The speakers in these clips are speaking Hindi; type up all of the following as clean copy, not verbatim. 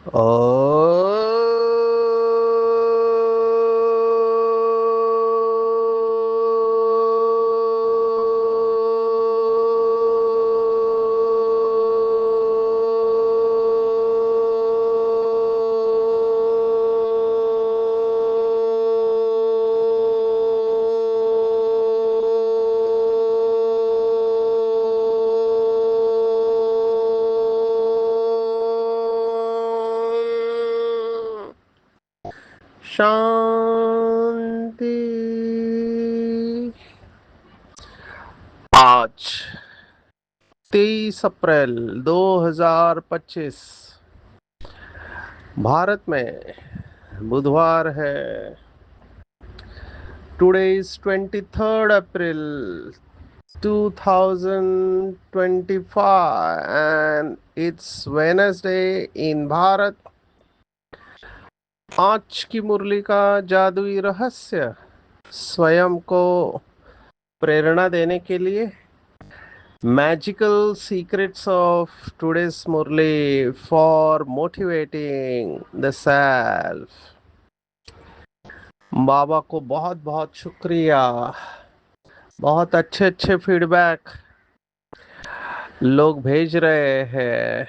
ओ शांति। आज 23 अप्रैल 2025 भारत में बुधवार है। Today is 23 April 2025 and it's Wednesday in Bharat. आज की मुरली का जादुई रहस्य स्वयं को प्रेरणा देने के लिए magical secrets of today's Murli for motivating the self. Baba को बहुत बहुत शुक्रिया। बहुत अच्छे अच्छे फीडबैक लोग भेज रहे हैं।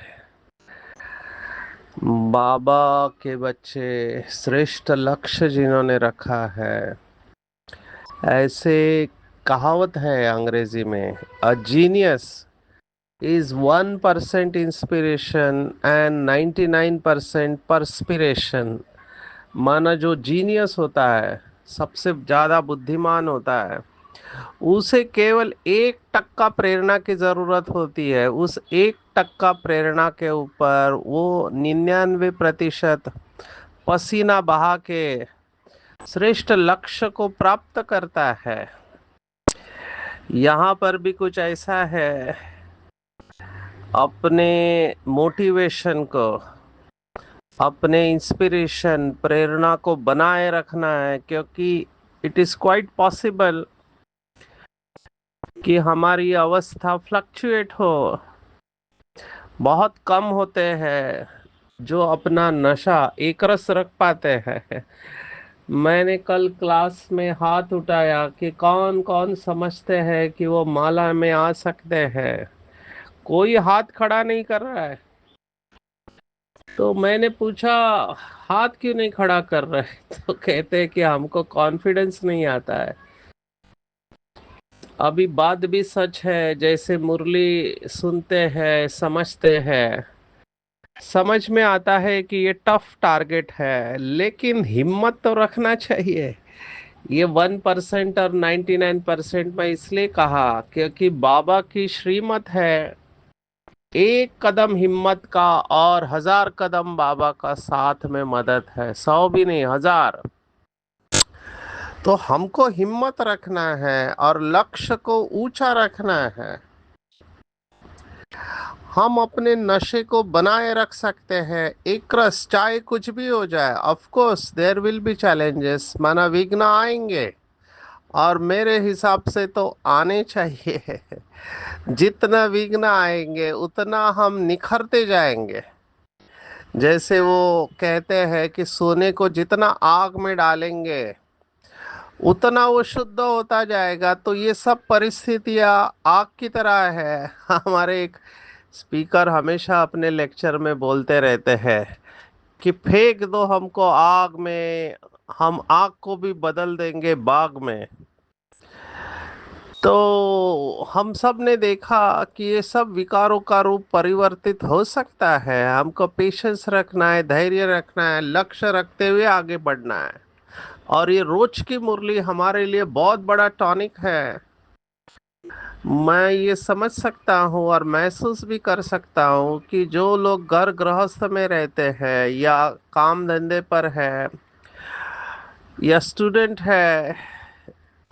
बाबा के बच्चे श्रेष्ठ लक्ष्य जिन्होंने रखा है, ऐसे कहावत है अंग्रेजी में, a genius is 1% inspiration and 99% perspiration। माना जो जीनियस होता है, सबसे ज्यादा बुद्धिमान होता है, उसे केवल 1% प्रेरणा की जरूरत होती है। उस 1% प्रेरणा के ऊपर वो 99% पसीना बहा के श्रेष्ठ लक्ष्य को प्राप्त करता है। यहाँ पर भी कुछ ऐसा है। अपने मोटिवेशन को, अपने इंस्पिरेशन प्रेरणा को बनाए रखना है, क्योंकि इट इज क्वाइट पॉसिबल कि हमारी अवस्था फ्लक्चुएट हो। बहुत कम होते हैं जो अपना नशा एक रस रख पाते हैं। मैंने कल क्लास में हाथ उठाया कि कौन कौन समझते हैं कि वो माला में आ सकते हैं। कोई हाथ खड़ा नहीं कर रहा है। तो मैंने पूछा, हाथ क्यों नहीं खड़ा कर रहे? तो कहते हैं कि हमको कॉन्फिडेंस नहीं आता है। अभी बात भी सच है, जैसे मुरली सुनते हैं, समझते हैं, समझ में आता है कि ये टफ टारगेट है, लेकिन हिम्मत तो रखना चाहिए। ये 1% और 99% में इसलिए कहा क्योंकि बाबा की श्रीमत है, एक कदम हिम्मत का और 1000 कदम बाबा का साथ में मदद है। 100 भी नहीं, 1000। तो हमको हिम्मत रखना है और लक्ष्य को ऊंचा रखना है। हम अपने नशे को बनाए रख सकते हैं, एक रस, चाहे कुछ भी हो जाए। Of course there will be challenges, माना विघ्न आएंगे, और मेरे हिसाब से तो आने चाहिए। जितना विघ्न आएंगे उतना हम निखरते जाएंगे। जैसे वो कहते हैं कि सोने को जितना आग में डालेंगे उतना वो शुद्ध होता जाएगा। तो ये सब परिस्थितियां आग की तरह है। हमारे एक स्पीकर हमेशा अपने लेक्चर में बोलते रहते हैं कि फेंक दो हमको आग में, हम आग को भी बदल देंगे बाग में। तो हम सब ने देखा कि ये सब विकारों का रूप परिवर्तित हो सकता है। हमको पेशेंस रखना है, धैर्य रखना है, लक्ष्य रखते हुए आगे बढ़ना है। और ये रोज की मुरली हमारे लिए बहुत बड़ा टॉनिक है। मैं ये समझ सकता हूँ और महसूस भी कर सकता हूँ कि जो लोग घर गृहस्थ में रहते हैं या काम धंधे पर है या स्टूडेंट है,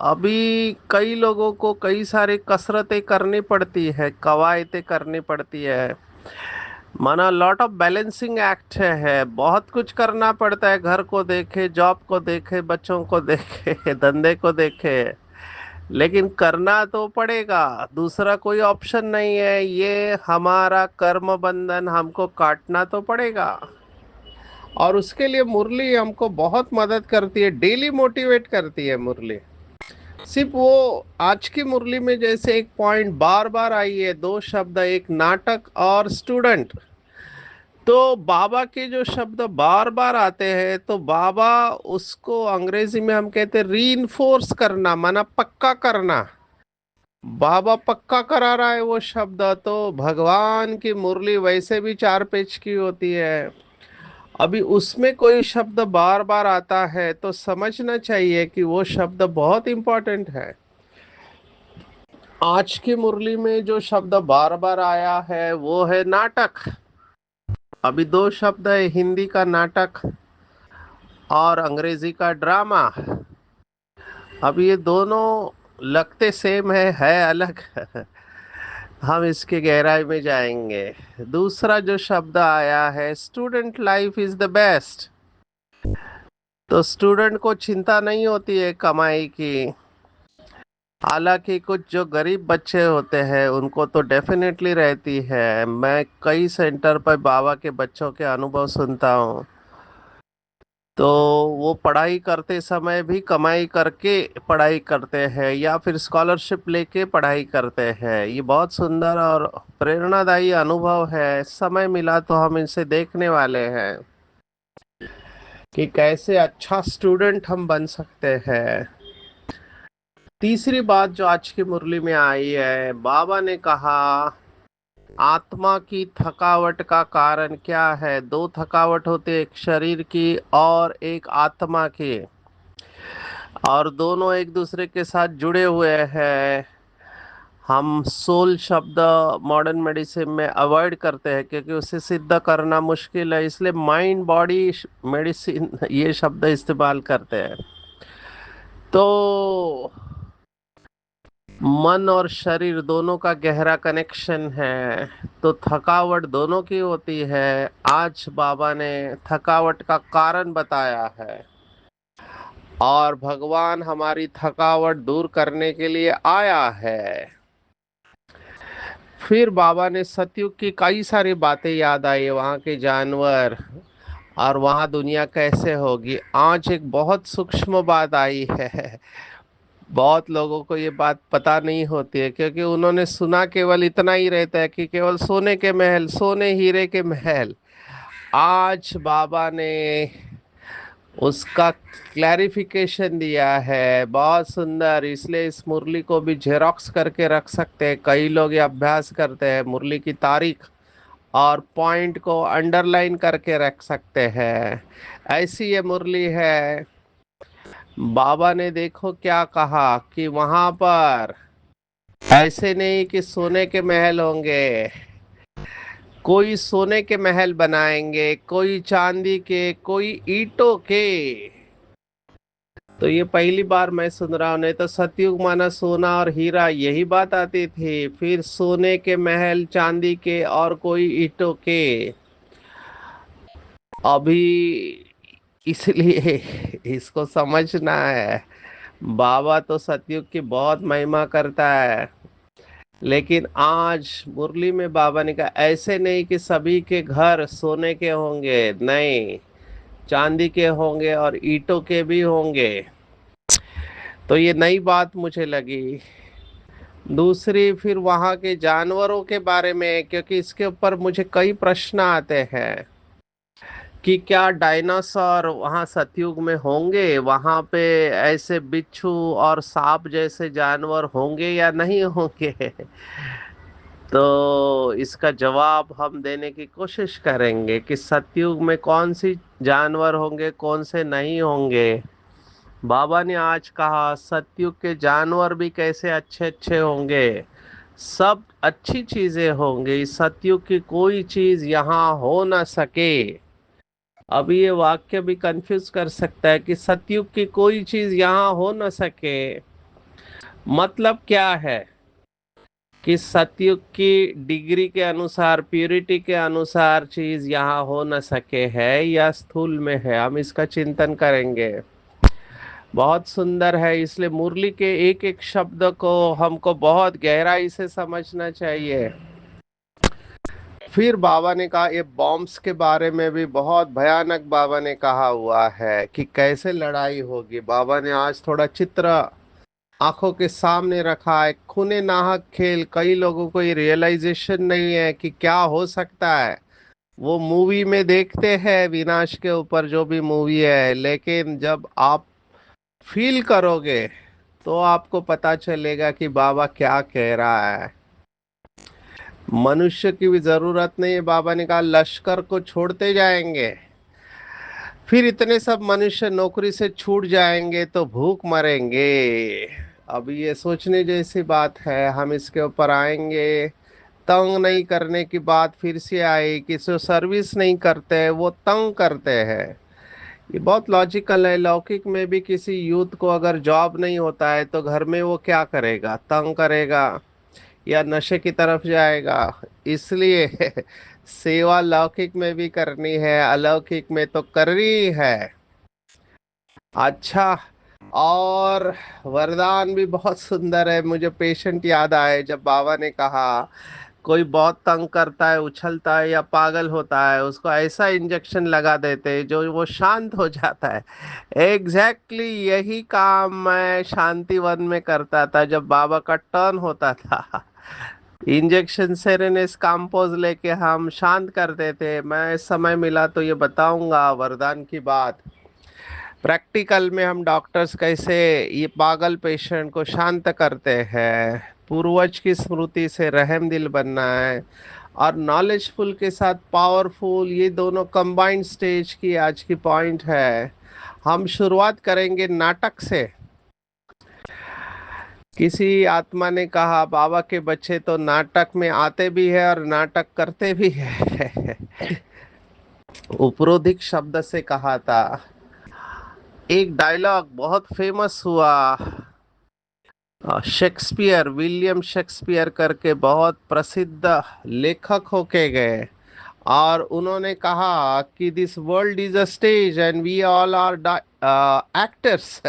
अभी कई लोगों को कई सारी कसरतें करनी पड़ती है, कवायतें करनी पड़ती है। माना लॉट ऑफ बैलेंसिंग एक्ट है, बहुत कुछ करना पड़ता है। घर को देखे, जॉब को देखे, बच्चों को देखे, धंधे को देखे, लेकिन करना तो पड़ेगा। दूसरा कोई ऑप्शन नहीं है। ये हमारा कर्म बंधन हमको काटना तो पड़ेगा। और उसके लिए मुरली हमको बहुत मदद करती है, डेली मोटिवेट करती है मुरली। सिर्फ वो आज की मुरली में जैसे एक पॉइंट बार बार आई है, दो शब्द, एक नाटक और स्टूडेंट। तो बाबा के जो शब्द बार बार आते हैं, तो बाबा उसको अंग्रेजी में हम कहते हैं रीइंफोर्स करना, माना पक्का करना। बाबा पक्का करा रहा है वो शब्द। तो भगवान की मुरली वैसे भी चार पेज की होती है, अभी उसमें कोई शब्द बार बार आता है तो समझना चाहिए कि वो शब्द बहुत इंपॉर्टेंट है। आज की मुरली में जो शब्द बार बार आया है वो है नाटक। अभी दो शब्द है, हिंदी का नाटक और अंग्रेजी का ड्रामा। अब ये दोनों लगते सेम है अलग। हम इसके गहराई में जाएंगे। दूसरा जो शब्द आया है, student life is the best. तो स्टूडेंट को चिंता नहीं होती है कमाई की। हालांकि कुछ जो गरीब बच्चे होते हैं उनको तो डेफिनेटली रहती है। मैं कई सेंटर पर बाबा के बच्चों के अनुभव सुनता हूँ। तो वो पढ़ाई करते समय भी कमाई करके पढ़ाई करते हैं या फिर स्कॉलरशिप लेके पढ़ाई करते हैं। ये बहुत सुंदर और प्रेरणादायी अनुभव है। समय मिला तो हम इनसे देखने वाले हैं कि कैसे अच्छा स्टूडेंट हम बन सकते हैं। तीसरी बात जो आज की मुरली में आई है, बाबा ने कहा आत्मा की थकावट का कारण क्या है। दो थकावट होते, एक शरीर की और एक आत्मा की, और दोनों एक दूसरे के साथ जुड़े हुए हैं। हम सोल शब्द मॉडर्न मेडिसिन में अवॉइड करते हैं क्योंकि उसे सिद्ध करना मुश्किल है, इसलिए माइंड बॉडी मेडिसिन ये शब्द इस्तेमाल करते हैं। तो मन और शरीर दोनों का गहरा कनेक्शन है। तो थकावट दोनों की होती है। आज बाबा ने थकावट का कारण बताया है और भगवान हमारी थकावट दूर करने के लिए आया है। फिर बाबा ने सतयुग की कई सारी बातें याद आई, वहाँ के जानवर और वहाँ दुनिया कैसे होगी। आज एक बहुत सूक्ष्म बात आई है। बहुत लोगों को ये बात पता नहीं होती है क्योंकि उन्होंने सुना केवल इतना ही रहता है कि केवल सोने के महल, सोने हीरे के महल। आज बाबा ने उसका क्लैरिफिकेशन दिया है, बहुत सुंदर। इसलिए इस मुरली को भी जेरोक्स करके रख सकते हैं। कई लोग ये अभ्यास करते हैं, मुरली की तारीख और पॉइंट को अंडरलाइन करके रख सकते हैं। ऐसी ये मुरली है। बाबा ने देखो क्या कहा कि वहां पर ऐसे नहीं कि सोने के महल होंगे, कोई सोने के महल बनाएंगे, कोई चांदी के, कोई ईंटों के। तो ये पहली बार मैं सुन रहा हूँ, नहीं तो सतयुग माना सोना और हीरा यही बात आती थी। फिर सोने के महल, चांदी के और कोई ईंटों के। अभी इसलिए इसको समझना है। बाबा तो सतयुग की बहुत महिमा करता है, लेकिन आज मुरली में बाबा ने कहा ऐसे नहीं कि सभी के घर सोने के होंगे, नहीं, चांदी के होंगे और ईंटों के भी होंगे। तो ये नई बात मुझे लगी। दूसरी, फिर वहाँ के जानवरों के बारे में, क्योंकि इसके ऊपर मुझे कई प्रश्न आते हैं कि क्या डायनासोर वहाँ सतयुग में होंगे, वहाँ पे ऐसे बिच्छू और सांप जैसे जानवर होंगे या नहीं होंगे। तो इसका जवाब हम देने की कोशिश करेंगे कि सतयुग में कौन सी जानवर होंगे, कौन से नहीं होंगे। बाबा ने आज कहा सतयुग के जानवर भी कैसे अच्छे अच्छे होंगे, सब अच्छी चीजें होंगी, सतयुग की कोई चीज यहाँ हो ना सके। अभी ये वाक्य भी कंफ्यूज कर सकता है कि सतयुग की कोई चीज यहाँ हो ना सके, मतलब क्या है कि सतयुग की डिग्री के अनुसार, प्यूरिटी के अनुसार चीज यहाँ हो न सके, है या स्थूल में है, हम इसका चिंतन करेंगे। बहुत सुंदर है। इसलिए मुरली के एक एक शब्द को हमको बहुत गहराई से समझना चाहिए। फिर बाबा ने कहा, ये बॉम्ब्स के बारे में भी बहुत भयानक बाबा ने कहा हुआ है कि कैसे लड़ाई होगी। बाबा ने आज थोड़ा चित्र आंखों के सामने रखा है, खूने नाहक खेल। कई लोगों को ये रियलाइजेशन नहीं है कि क्या हो सकता है। वो मूवी में देखते हैं विनाश के ऊपर जो भी मूवी है, लेकिन जब आप फील करोगे तो आपको पता चलेगा कि बाबा क्या कह रहा है। मनुष्य की भी जरूरत नहीं है, बाबा ने कहा लश्कर को छोड़ते जाएंगे, फिर इतने सब मनुष्य नौकरी से छूट जाएंगे तो भूख मरेंगे। अब ये सोचने जैसी बात है, हम इसके ऊपर आएंगे। तंग नहीं करने की बात फिर से आई कि जो सर्विस नहीं करते हैं वो तंग करते हैं। ये बहुत लॉजिकल है। लौकिक में भी किसी यूथ को अगर जॉब नहीं होता है तो घर में वो क्या करेगा, तंग करेगा या नशे की तरफ जाएगा। इसलिए सेवा लौकिक में भी करनी है, अलौकिक में तो करनी है। अच्छा, और वरदान भी बहुत सुंदर है। मुझे पेशेंट याद आए जब बाबा ने कहा कोई बहुत तंग करता है, उछलता है या पागल होता है, उसको ऐसा इंजेक्शन लगा देते हैं जो वो शांत हो जाता है। एग्जैक्टली यही काम मैं शांति वन में करता था जब बाबा का टर्न होता था। इंजेक्शन सेरेनेस काम्पोज लेके हम शांत करते थे। मैं समय मिला तो ये बताऊंगा वरदान की बात। प्रैक्टिकल में हम डॉक्टर्स कैसे ये पागल पेशेंट को शांत करते हैं। पूर्वज की स्मृति से रहम दिल बनना है और नॉलेजफुल के साथ पावरफुल, ये दोनों कंबाइंड स्टेज की आज की पॉइंट है। हम शुरुआत करेंगे नाटक से। किसी आत्मा ने कहा बाबा के बच्चे तो नाटक में आते भी है और नाटक करते भी है। उपरोधिक शब्द से कहा था। एक डायलॉग बहुत फेमस हुआ। शेक्सपियर, विलियम शेक्सपियर करके बहुत प्रसिद्ध लेखक होके गए और उन्होंने कहा कि this world is a stage and we all are actors.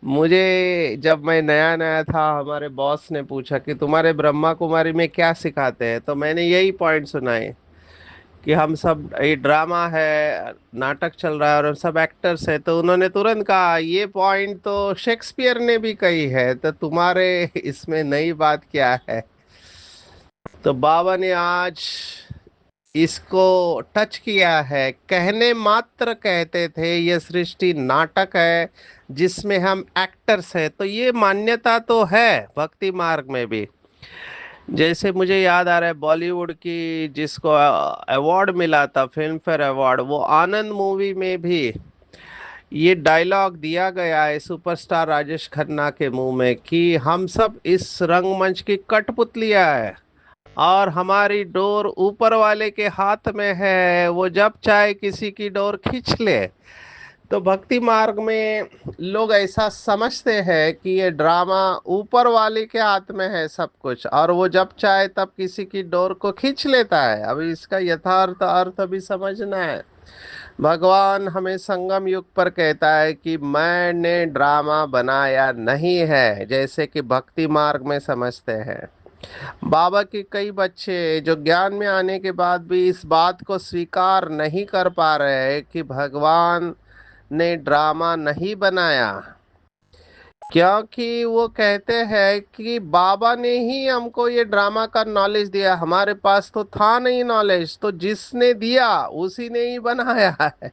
मुझे जब मैं नया नया था, हमारे बॉस ने पूछा कि तुम्हारे ब्रह्मा कुमारी में क्या सिखाते हैं, तो मैंने यही पॉइंट सुनाए कि हम सब, ये ड्रामा है, नाटक चल रहा है और हम सब एक्टर्स हैं। तो उन्होंने तुरंत कहा ये पॉइंट तो शेक्सपियर ने भी कही है, तो तुम्हारे इसमें नई बात क्या है। तो बाबा ने आज इसको टच किया है। कहने मात्र कहते थे ये सृष्टि नाटक है जिसमें हम एक्टर्स हैं, तो ये मान्यता तो है भक्ति मार्ग में भी। जैसे मुझे याद आ रहा है बॉलीवुड की जिसको अवार्ड मिला था, फिल्म फेयर अवार्ड, वो आनंद मूवी में भी ये डायलॉग दिया गया है सुपरस्टार राजेश खन्ना के मुंह में कि हम सब इस रंगमंच की कठपुतलियां है और हमारी डोर ऊपर वाले के हाथ में है, वो जब चाहे किसी की डोर खींच ले। तो भक्ति मार्ग में लोग ऐसा समझते हैं कि ये ड्रामा ऊपर वाले के हाथ में है सब कुछ, और वो जब चाहे तब किसी की डोर को खींच लेता है। अभी इसका यथार्थ अर्थ भी समझना है। भगवान हमें संगम युग पर कहता है कि मैंने ड्रामा बनाया नहीं है, जैसे कि भक्ति मार्ग में समझते हैं। बाबा के कई बच्चे जो ज्ञान में आने के बाद भी इस बात को स्वीकार नहीं कर पा रहे हैं कि भगवान ने ड्रामा नहीं बनाया, क्योंकि वो कहते हैं कि बाबा ने ही हमको ये ड्रामा का नॉलेज दिया, हमारे पास तो था नहीं नॉलेज, तो जिसने दिया उसी ने ही बनाया है।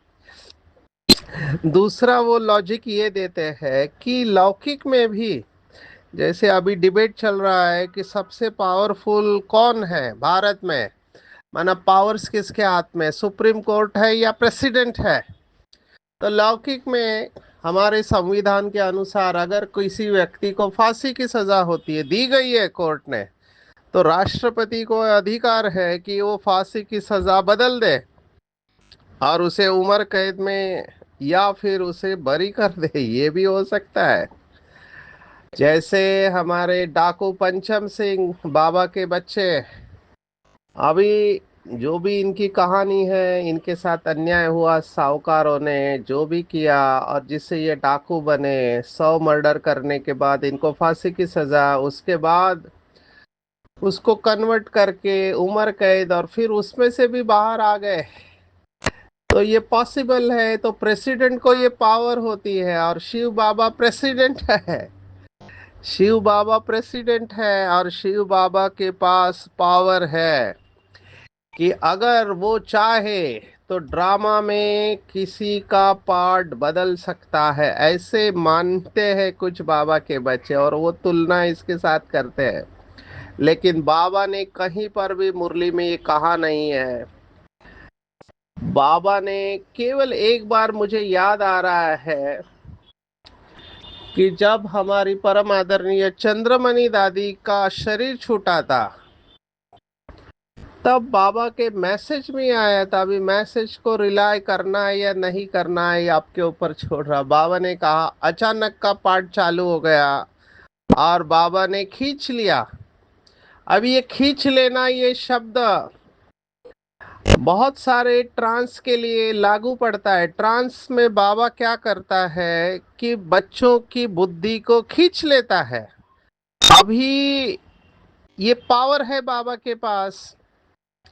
दूसरा वो लॉजिक ये देते हैं कि लौकिक में भी, जैसे अभी डिबेट चल रहा है कि सबसे पावरफुल कौन है भारत में, माना पावर्स किसके हाथ में, सुप्रीम कोर्ट है या प्रेसिडेंट है। तो लौकिक में हमारे संविधान के अनुसार अगर किसी व्यक्ति को फांसी की सजा होती है, दी गई है कोर्ट ने, तो राष्ट्रपति को अधिकार है कि वो फांसी की सजा बदल दे और उसे उम्र कैद में या फिर उसे बरी कर दे, ये भी हो सकता है। जैसे हमारे डाकू पंचम सिंह बाबा के बच्चे, अभी जो भी इनकी कहानी है, इनके साथ अन्याय हुआ, साहूकारों ने जो भी किया और जिससे ये डाकू बने, 100 मर्डर करने के बाद इनको फांसी की सजा, उसके बाद उसको कन्वर्ट करके उम्र कैद और फिर उसमें से भी बाहर आ गए, तो ये पॉसिबल है। तो प्रेसिडेंट को ये पावर होती है, और शिव बाबा प्रेसिडेंट है। शिव बाबा प्रेसिडेंट है और शिव बाबा के पास पावर है कि अगर वो चाहे तो ड्रामा में किसी का पार्ट बदल सकता है, ऐसे मानते हैं कुछ बाबा के बच्चे, और वो तुलना इसके साथ करते हैं। लेकिन बाबा ने कहीं पर भी मुरली में ये कहा नहीं है। बाबा ने केवल एक बार, मुझे याद आ रहा है कि जब हमारी परम आदरणीय चंद्रमणि दादी का शरीर छूटा था, तब बाबा के मैसेज में आया था, अभी मैसेज को रिलाय करना है या नहीं करना है ये आपके ऊपर छोड़ रहा। बाबा ने कहा, अचानक का पाठ चालू हो गया और बाबा ने खींच लिया। अब ये खींच लेना, ये शब्द बहुत सारे ट्रांस के लिए लागू पड़ता है। ट्रांस में बाबा क्या करता है कि बच्चों की बुद्धि को खींच लेता है। अभी ये पावर है बाबा के पास।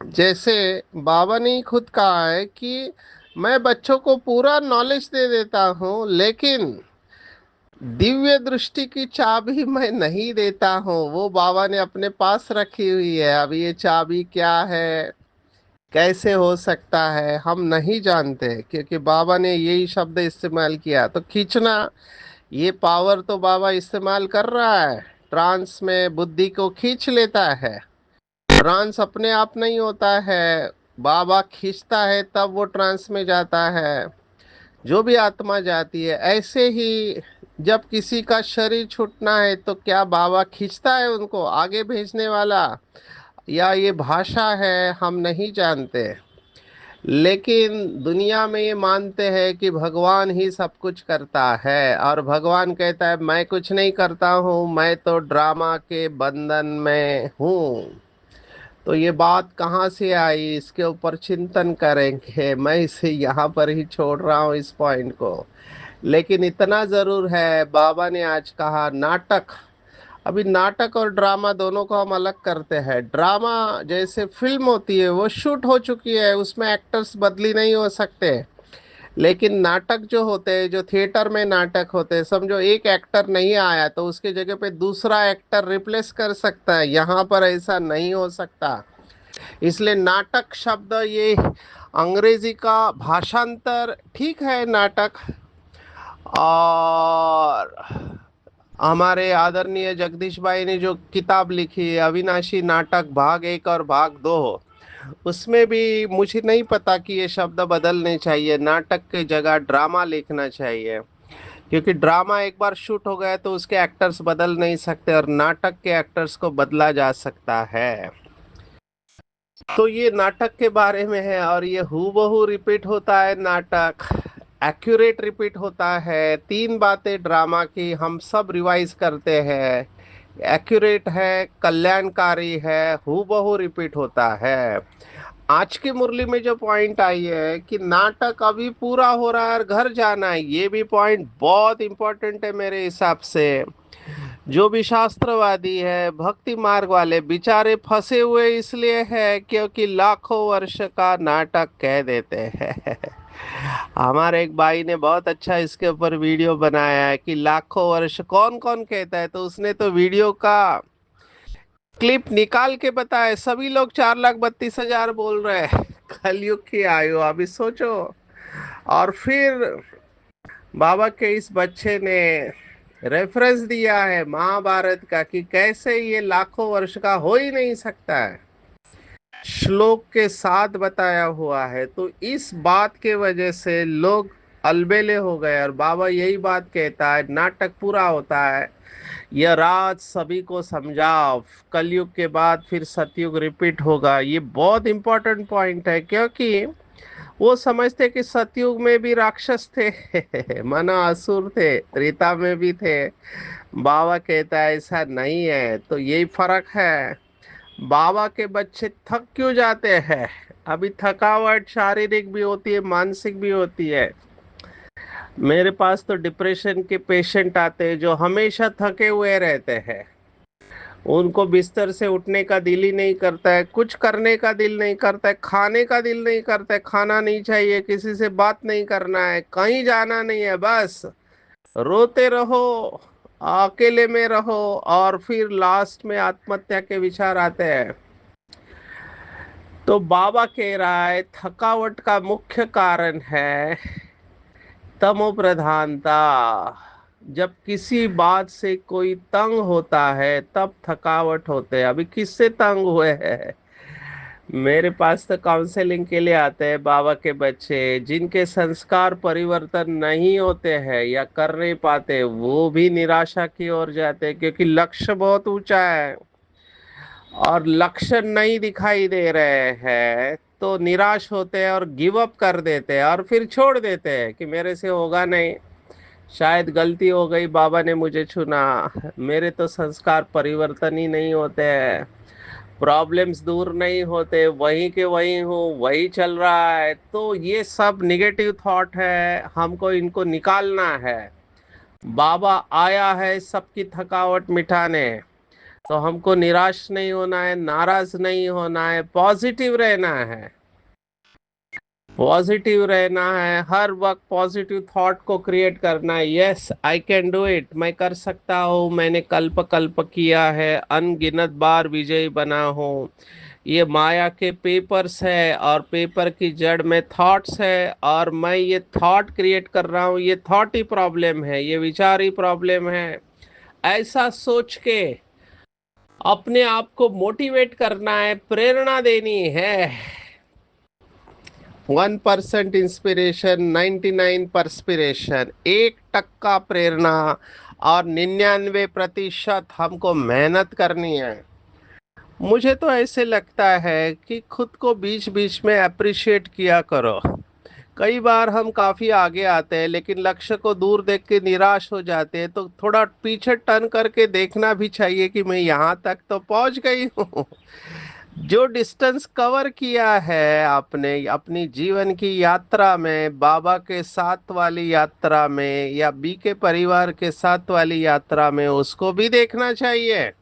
जैसे बाबा ने खुद कहा है कि मैं बच्चों को पूरा नॉलेज दे देता हूँ, लेकिन दिव्य दृष्टि की चाबी मैं नहीं देता हूँ। वो बाबा ने अपने पास रखी हुई है। अब ये चाबी क्या है, कैसे हो सकता है, हम नहीं जानते, क्योंकि बाबा ने यही शब्द इस्तेमाल किया। तो खींचना, ये पावर तो बाबा इस्तेमाल कर रहा है। ट्रांस में बुद्धि को खींच लेता है। ट्रांस अपने आप नहीं होता है, बाबा खींचता है तब वो ट्रांस में जाता है, जो भी आत्मा जाती है। ऐसे ही जब किसी का शरीर छूटना है तो क्या बाबा खींचता है उनको आगे भेजने वाला, या ये भाषा है, हम नहीं जानते। लेकिन दुनिया में ये मानते हैं कि भगवान ही सब कुछ करता है, और भगवान कहता है मैं कुछ नहीं करता हूँ, मैं तो ड्रामा के बंधन में हूँ। तो ये बात कहाँ से आई, इसके ऊपर चिंतन करेंगे। मैं इसे यहाँ पर ही छोड़ रहा हूँ इस पॉइंट को। लेकिन इतना जरूर है, बाबा ने आज कहा नाटक। अभी नाटक और ड्रामा दोनों को हम अलग करते हैं। ड्रामा जैसे फिल्म होती है, वो शूट हो चुकी है, उसमें एक्टर्स बदली नहीं हो सकते। लेकिन नाटक जो होते हैं, जो थिएटर में नाटक होते हैं, समझो एक एक्टर नहीं आया तो उसके जगह पे दूसरा एक्टर रिप्लेस कर सकता है। यहाँ पर ऐसा नहीं हो सकता। इसलिए नाटक शब्द ये अंग्रेजी का भाषांतर ठीक है, नाटक। और हमारे आदरणीय जगदीश भाई ने जो किताब लिखी है अविनाशी नाटक भाग 1 और भाग 2, उसमें भी मुझे नहीं पता कि ये शब्द बदलने चाहिए, नाटक की जगह ड्रामा लिखना चाहिए। क्योंकि ड्रामा एक बार शूट हो गया तो उसके एक्टर्स बदल नहीं सकते, और नाटक के एक्टर्स को बदला जा सकता है। तो ये नाटक के बारे में है, और ये हूबहू रिपीट होता है नाटक, एक्यूरेट रिपीट होता है। तीन बातें ड्रामा की हम सब रिवाइज करते हैं। एक्यूरेट है, कल्याणकारी है, हूबहू रिपीट होता है। आज की मुरली में जो पॉइंट आई है कि नाटक अभी पूरा हो रहा है और घर जाना है, ये भी पॉइंट बहुत इंपॉर्टेंट है मेरे हिसाब से। जो भी शास्त्रवादी है, भक्ति मार्ग वाले बेचारे फंसे हुए इसलिए है क्योंकि लाखों वर्ष का नाटक कह देते हैं। हमारे एक भाई ने बहुत अच्छा इसके ऊपर वीडियो बनाया है कि लाखों वर्ष कौन कौन कहता है, तो उसने तो वीडियो का क्लिप निकाल के बताया। सभी लोग 4,32,000 बोल रहे हैं। कलयुग की आयु, अभी सोचो। और फिर बाबा के इस बच्चे ने रेफरेंस दिया है महाभारत का कि कैसे ये लाखों वर्ष का हो ही नहीं सकता है, श्लोक के साथ बताया हुआ है। तो इस बात के वजह से लोग अलबेले हो गए, और बाबा यही बात कहता है नाटक पूरा होता है। यह राज सभी को समझाओ, कलयुग के बाद फिर सतयुग रिपीट होगा। ये बहुत इंपॉर्टेंट पॉइंट है, क्योंकि वो समझते कि सतयुग में भी राक्षस थे, माना असुर थे, त्रेता में भी थे। बाबा कहता है ऐसा नहीं है। तो यही फर्क है। बाबा के बच्चे थक क्यों जाते हैं? अभी थकावट शारीरिक भी होती है, मानसिक भी होती है। मेरे पास तो डिप्रेशन के पेशेंट आते हैं जो हमेशा थके हुए रहते हैं। उनको बिस्तर से उठने का दिल ही नहीं करता है, कुछ करने का दिल नहीं करता है, खाने का दिल नहीं करता है, खाना नहीं चाहिए, किसी से बात नहीं करना है, कहीं जाना नहीं है, बस रोते रहो, अकेले में रहो, और फिर लास्ट में आत्महत्या के विचार आते हैं। तो बाबा कह रहा है थकावट का मुख्य कारण है तमो प्रधानता। जब किसी बात से कोई तंग होता है तब थकावट होते हैं। अभी किससे तंग हुए हैं? मेरे पास तो काउंसलिंग के लिए आते हैं बाबा के बच्चे, जिनके संस्कार परिवर्तन नहीं होते हैं या कर नहीं पाते, वो भी निराशा की ओर जाते हैं, क्योंकि लक्ष्य बहुत ऊंचा है और लक्ष्य नहीं दिखाई दे रहे हैं, तो निराश होते हैं और गिव अप कर देते हैं और फिर छोड़ देते हैं कि मेरे से होगा नहीं, शायद गलती हो गई, बाबा ने मुझे चुना, मेरे तो संस्कार परिवर्तन ही नहीं होते हैं, प्रॉब्लम्स दूर नहीं होते, वहीं के वहीं हूँ, वही चल रहा है। तो ये सब निगेटिव थॉट है, हमको इनको निकालना है। बाबा आया है सबकी थकावट मिटाने, तो हमको निराश नहीं होना है, नाराज नहीं होना है, पॉजिटिव रहना है। पॉजिटिव रहना है, हर वक्त पॉजिटिव थॉट को क्रिएट करना है। Yes I can do it, मैं कर सकता हूँ, मैंने कल्प कल्प किया है, अनगिनत बार विजयी बना हूँ। ये माया के पेपर्स है और पेपर की जड़ में थॉट्स है, और मैं ये थॉट क्रिएट कर रहा हूँ, ये थॉट ही प्रॉब्लम है, ये विचार ही प्रॉब्लम है। ऐसा सोच के अपने आप को मोटिवेट करना है, प्रेरणा देनी है। 1% इंस्पिरेशन, 99 परस्पिरेशन, 1% प्रेरणा और 99% हमको मेहनत करनी है। मुझे तो ऐसे लगता है कि खुद को बीच बीच में अप्रिशिएट किया करो। कई बार हम काफी आगे आते हैं लेकिन लक्ष्य को दूर देख के निराश हो जाते हैं, तो थोड़ा पीछे टर्न करके देखना भी चाहिए कि मैं यहाँ तक तो पहुँच गई हूँ। जो डिस्टेंस कवर किया है आपने अपनी जीवन की यात्रा में, बाबा के साथ वाली यात्रा में या बी के परिवार के साथ वाली यात्रा में, उसको भी देखना चाहिए।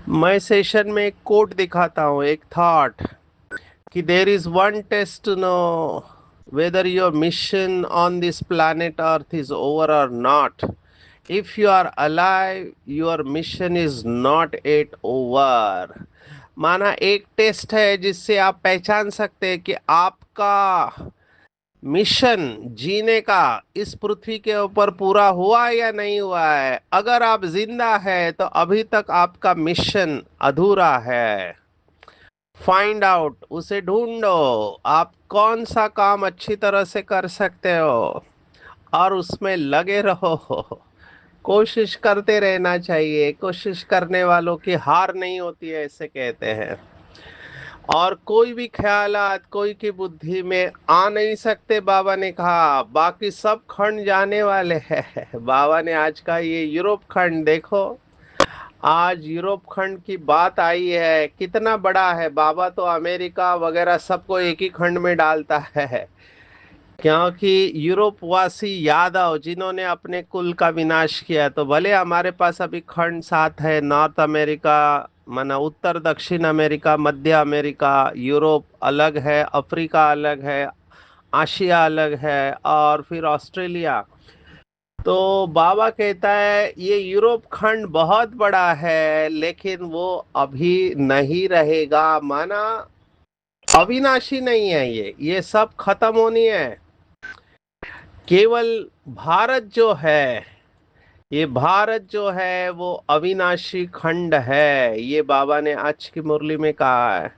मैं सेशन में एक कोट दिखाता हूँ, एक थॉट, कि there is one test to know whether your mission on this planet earth is over or not. If you are alive, your mission is not yet over. माना एक टेस्ट है जिससे आप पहचान सकते हैं कि आपका मिशन जीने का इस पृथ्वी के ऊपर पूरा हुआ या नहीं हुआ है। अगर आप जिंदा है तो अभी तक आपका मिशन अधूरा है। फाइंड आउट, उसे ढूंढो, आप कौन सा काम अच्छी तरह से कर सकते हो और उसमें लगे रहो। कोशिश करते रहना चाहिए, कोशिश करने वालों की हार नहीं होती है, ऐसे कहते हैं। और कोई भी ख्यालात कोई की बुद्धि में आ नहीं सकते, बाबा ने कहा, बाकी सब खंड जाने वाले हैं। बाबा ने आज का ये यूरोप खंड देखो, आज यूरोप खंड की बात आई है, कितना बड़ा है। बाबा तो अमेरिका वगैरह सबको एक ही खंड में डालता है, क्योंकि यूरोपवासी यादव जिन्होंने अपने कुल का विनाश किया, तो भले हमारे पास अभी खंड सात है, नॉर्थ अमेरिका, माना उत्तर दक्षिण अमेरिका, मध्य अमेरिका, यूरोप अलग है, अफ्रीका अलग है, आशिया अलग है, और फिर ऑस्ट्रेलिया। तो बाबा कहता है ये यूरोप खंड बहुत बड़ा है, लेकिन वो अभी नहीं रहेगा, माना अविनाशी नहीं है, ये सब खत्म होनी है। केवल भारत जो है, ये भारत जो है वो अविनाशी खंड है, ये बाबा ने आज की मुरली में कहा है।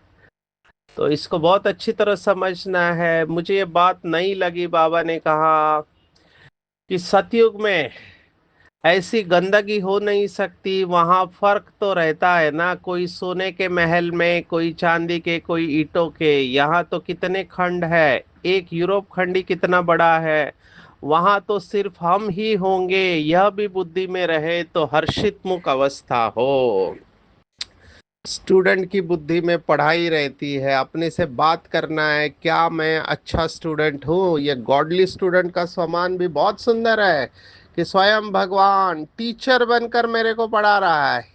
तो इसको बहुत अच्छी तरह समझना है। मुझे ये बात नहीं लगी, बाबा ने कहा कि सतयुग में ऐसी गंदगी हो नहीं सकती, वहां फर्क तो रहता है ना, कोई सोने के महल में, कोई चांदी के, कोई ईंटों के। यहाँ तो कितने खंड है, एक यूरोप खंड ही कितना बड़ा है, वहां तो सिर्फ हम ही होंगे। यह भी बुद्धि में रहे तो हर्षित मुख अवस्था हो। स्टूडेंट की बुद्धि में पढ़ाई रहती है, अपने से बात करना है, क्या मैं अच्छा स्टूडेंट हूँ। ये गॉडली स्टूडेंट का सम्मान भी बहुत सुंदर है कि स्वयं भगवान टीचर बनकर मेरे को पढ़ा रहा है।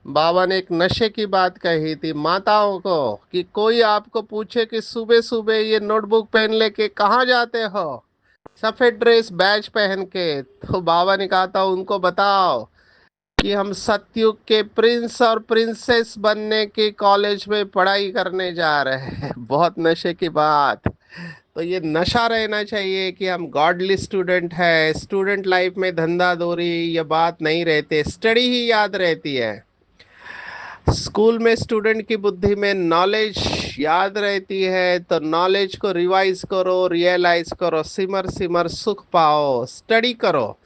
बाबा ने एक नशे की बात कही थी माताओं को कि कोई आपको पूछे कि सुबह सुबह ये नोटबुक पेन लेके कहाँ जाते हो, सफेद ड्रेस बैज पहन के, तो बाबा ने कहा था उनको बताओ कि हम सतयुग के प्रिंस और प्रिंसेस बनने के कॉलेज में पढ़ाई करने जा रहे हैं। बहुत नशे की बात। तो ये नशा रहना चाहिए कि हम गॉडली स्टूडेंट है, स्टूडेंट लाइफ में धंधा दोरी ये बात नहीं रहते, स्टडी ही याद रहती है। स्कूल में स्टूडेंट की बुद्धि में नॉलेज याद रहती है, तो नॉलेज को रिवाइज करो, रियलाइज करो, सिमर सिमर सुख पाओ, स्टडी करो।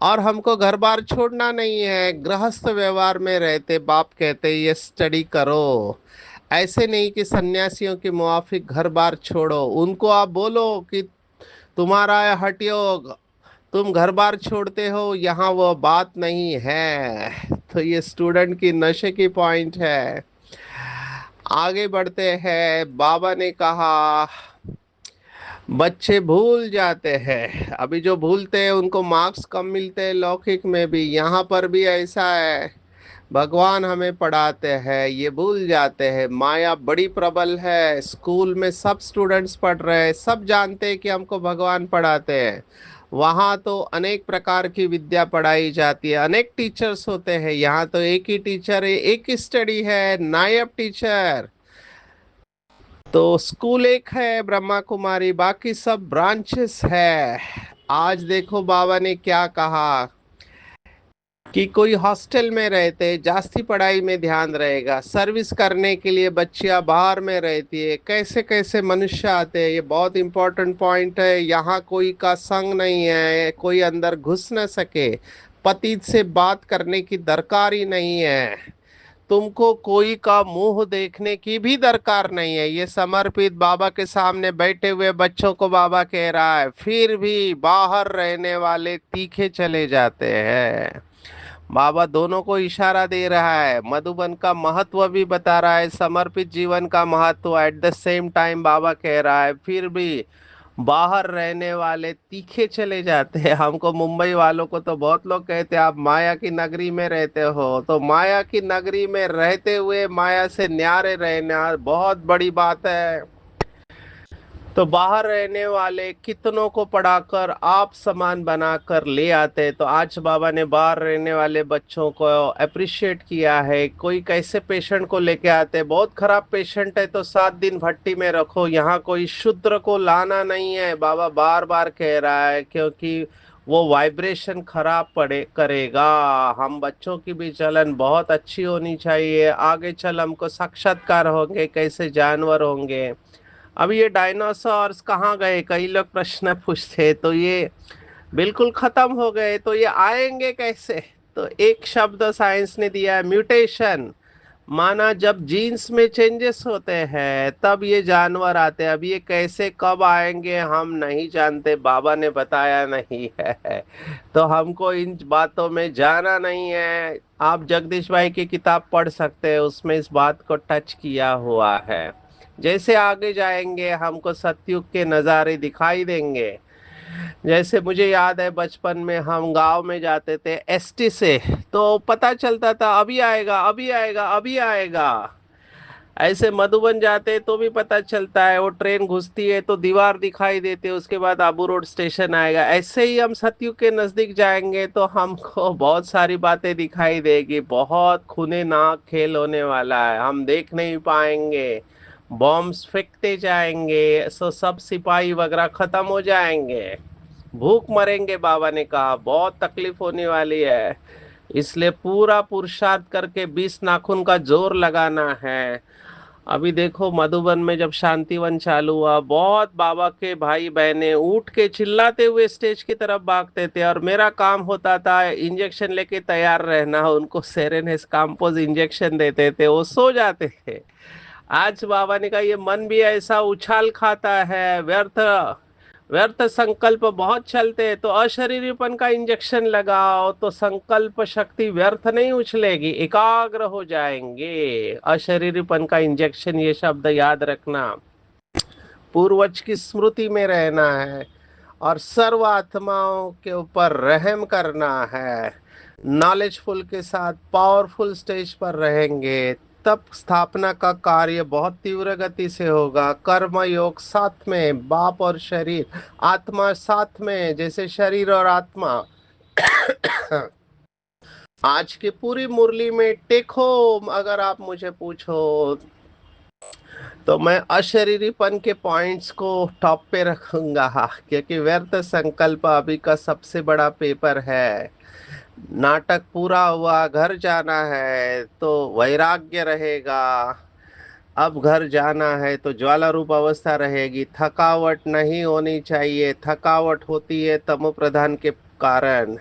और हमको घर बार छोड़ना नहीं है, गृहस्थ व्यवहार में रहते बाप कहते ये स्टडी करो। ऐसे नहीं कि सन्यासियों की मुआफिक घर बार छोड़ो, उनको आप बोलो कि तुम्हारा हठ योग, तुम घर बार छोड़ते हो, यहाँ वो बात नहीं है। तो ये स्टूडेंट की नशे की पॉइंट है। आगे बढ़ते हैं। बाबा ने कहा बच्चे भूल जाते हैं, अभी जो भूलते हैं उनको मार्क्स कम मिलते हैं, लौकिक में भी यहाँ पर भी ऐसा है। भगवान हमें पढ़ाते हैं, ये भूल जाते हैं, माया बड़ी प्रबल है। स्कूल में सब स्टूडेंट्स पढ़ रहे हैं, सब जानते हैं कि हमको भगवान पढ़ाते हैं। वहाँ तो अनेक प्रकार की विद्या पढ़ाई जाती है, अनेक टीचर्स होते हैं। यहाँ तो एक ही टीचर है, एक ही स्टडी है, नायब टीचर। तो स्कूल एक है ब्रह्मा कुमारी, बाकी सब ब्रांचेस है। आज देखो बाबा ने क्या कहा कि कोई हॉस्टल में रहते जास्ती पढ़ाई में ध्यान रहेगा, सर्विस करने के लिए बच्चियां बाहर में रहती है, कैसे कैसे मनुष्य आते हैं। ये बहुत इंपॉर्टेंट पॉइंट है। यहाँ कोई का संग नहीं है, कोई अंदर घुस न सके, पति से बात करने की दरकार ही नहीं है, तुमको कोई का मुंह देखने की भी दरकार नहीं है। ये समर्पित बाबा के सामने बैठे हुए बच्चों को बाबा कह रहा है, फिर भी बाहर रहने वाले तीखे चले जाते हैं। बाबा दोनों को इशारा दे रहा है, मधुबन का महत्व भी बता रहा है, समर्पित जीवन का महत्व। एट द सेम टाइम बाबा कह रहा है फिर भी बाहर रहने वाले तीखे चले जाते हैं। हमको मुंबई वालों को तो बहुत लोग कहते हैं आप माया की नगरी में रहते हो, तो माया की नगरी में रहते हुए माया से न्यारे रहना बहुत बड़ी बात है। तो बाहर रहने वाले कितनों को पढ़ाकर आप समान बनाकर ले आते। तो आज बाबा ने बाहर रहने वाले बच्चों को अप्रिशिएट किया है। कोई कैसे पेशेंट को लेके आते, बहुत खराब पेशेंट है तो 7 दिन भट्टी में रखो, यहाँ कोई शूद्र को लाना नहीं है, बाबा बार बार कह रहा है, क्योंकि वो वाइब्रेशन खराब पड़े करेगा। हम बच्चों की भी चलन बहुत अच्छी होनी चाहिए, आगे चल हमको साक्षात्कार होंगे कैसे जानवर होंगे। अब ये डायनासोर्स कहाँ गए, कई लोग प्रश्न पूछते, तो ये बिल्कुल खत्म हो गए, तो ये आएंगे कैसे। तो एक शब्द साइंस ने दिया है, म्यूटेशन। माना जब जीन्स में चेंजेस होते हैं तब ये जानवर आते हैं। अब ये कैसे कब आएंगे हम नहीं जानते, बाबा ने बताया नहीं है। तो हमको इन बातों में जाना नहीं है। आप जगदीश भाई की किताब पढ़ सकते हैं, उसमें इस बात को टच किया हुआ है। जैसे आगे जाएंगे हमको सतयुग के नज़ारे दिखाई देंगे। जैसे मुझे याद है बचपन में हम गांव में जाते थे एसटी से, तो पता चलता था अभी आएगा अभी आएगा अभी आएगा। ऐसे मधुबन जाते तो भी पता चलता है, वो ट्रेन घुसती है तो दीवार दिखाई देती है, उसके बाद आबू रोड स्टेशन आएगा। ऐसे ही हम सतयुग के नजदीक जाएंगे तो हमको बहुत सारी बातें दिखाई देगी, बहुत खूने नाक खेल होने वाला है, हम देख नहीं पाएंगे, बॉम्ब्स फेंकते जाएंगे, सो सब सिपाही वगैरह खत्म हो जाएंगे, भूख मरेंगे। बाबा ने कहा बहुत तकलीफ होने वाली है, इसलिए पूरा पुरुषार्थ करके 20 नाखून का जोर लगाना है। अभी देखो मधुबन में जब शांतिवन चालू हुआ, बहुत बाबा के भाई बहने उठ के चिल्लाते हुए स्टेज की तरफ भागते थे, और मेरा काम होता था इंजेक्शन लेके तैयार रहना, उनको सेरेनेस काम्पोज इंजेक्शन देते थे, वो सो जाते थे। आज बाबा ने कहा ये मन भी ऐसा उछाल खाता है, व्यर्थ व्यर्थ संकल्प बहुत चलते हैं, तो अशरीरीपन का इंजेक्शन लगाओ तो संकल्प शक्ति व्यर्थ नहीं उछलेगी, एकाग्र हो जाएंगे। अशरीरीपन का इंजेक्शन, ये शब्द याद रखना। पूर्वज की स्मृति में रहना है और सर्व आत्माओं के ऊपर रहम करना है। नॉलेजफुल के साथ पावरफुल स्टेज पर रहेंगे, तब स्थापना का कार्य बहुत तीव्र गति से होगा। कर्म योग साथ में, बाप और शरीर, आत्मा साथ में, जैसे शरीर और आत्मा आज की पूरी मुरली में टेक होम अगर आप मुझे पूछो तो मैं अशरीरीपन के पॉइंट्स को टॉप पे रखूंगा, क्योंकि व्यर्थ संकल्प अभी का सबसे बड़ा पेपर है। नाटक पूरा हुआ, घर जाना है तो वैराग्य रहेगा। अब घर जाना है तो ज्वाला रूप अवस्था रहेगी। थकावट नहीं होनी चाहिए, थकावट होती है तमो प्रधान के कारण।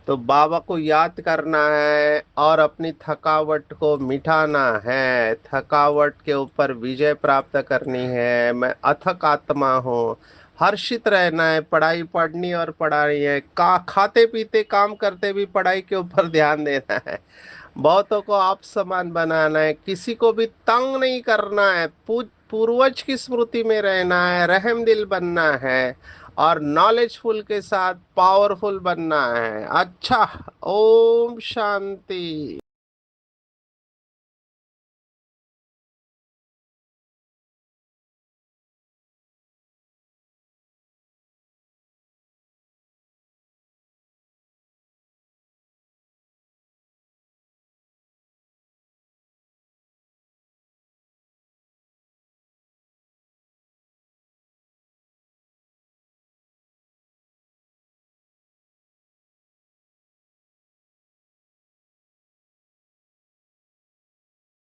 तो बाबा को याद करना है और अपनी थकावट को मिटाना है, थकावट के ऊपर विजय प्राप्त करनी है। मैं अथक आत्मा हूँ, हर्षित रहना है, पढ़ाई पढ़नी और पढ़ानी है, का खाते पीते काम करते भी पढ़ाई के ऊपर ध्यान देना है। बहुतों को आप समान बनाना है, किसी को भी तंग नहीं करना है, पूर्वज की स्मृति में रहना है, रहम दिल बनना है और नॉलेजफुल के साथ पावरफुल बनना है। अच्छा, ओम शांति।